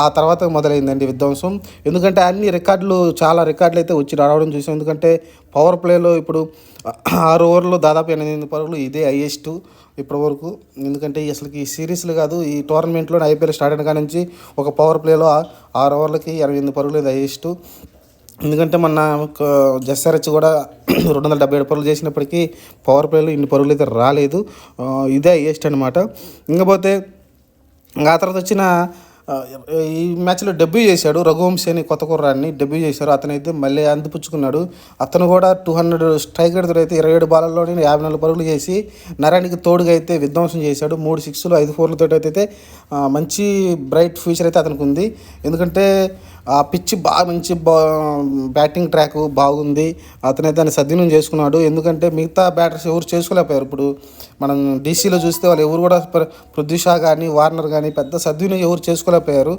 ఆ తర్వాత మొదలైందండి విధ్వంసం. ఎందుకంటే చాలా రికార్డులు అయితే వచ్చి రావడం చూసాం. ఎందుకంటే పవర్ ప్లేలో ఇప్పుడు 6 ఓవర్‌లో దాదాపు 8 పరుగులు ఇదే హైయెస్టు ఇప్పటివరకు. ఎందుకంటే అసలకి ఈ సీరీస్‌లు కాదు, ఈ టోర్నమెంట్‌లో ఐపీఎల్ స్టార్ట్ అయిన కాడ నుంచి ఒక పవర్ ప్లేలో 6 ఓవర్లకి 88 పరుగులు ఇది హైయెస్టు. ఎందుకంటే మొన్న ఎస్ఆర్హెచ్ కూడా 277 పరుగులు చేసినప్పటికీ పవర్ ప్లేలో ఇన్ని పరుగులు అయితే రాలేదు. ఇదే హైయెస్ట్ అనమాట. ఇంకపోతే ఆ తర్వాత వచ్చిన ఈ మ్యాచ్లో డెబ్యూ చేశాడు రఘువంశీ అని కొత్త కుర్రాడిని డెబ్యూ చేశారు. అతనైతే మళ్ళీ అందిపుచ్చుకున్నాడు. అతను కూడా 200 స్ట్రైక్ రేట్తో అయితే 27 బాలల్లోనే 54 పరుగులు చేసి నరానికి తోడుగా అయితే విధ్వంసం చేశాడు. 3 సిక్స్లు 5 ఫోర్లతో అయితే మంచి బ్రైట్ ఫ్యూచర్ అయితే అతనికి ఉంది. ఎందుకంటే ఆ పిచ్ మంచి బ్యాటింగ్ ట్రాక్ బాగుంది. అతనైతే దాన్ని సద్వినియోగం చేసుకున్నాడు. ఎందుకంటే మిగతా బ్యాటర్స్ ఎవరు చేసుకోలేకపోయారు. ఇప్పుడు మనం డీసీలో చూస్తే వాళ్ళు ఎవరు కూడా పృథ్వీ షా కానీ వార్నర్ కానీ పెద్ద సద్వినియోగం ఎవరు చేసుకోలేకపోయారు.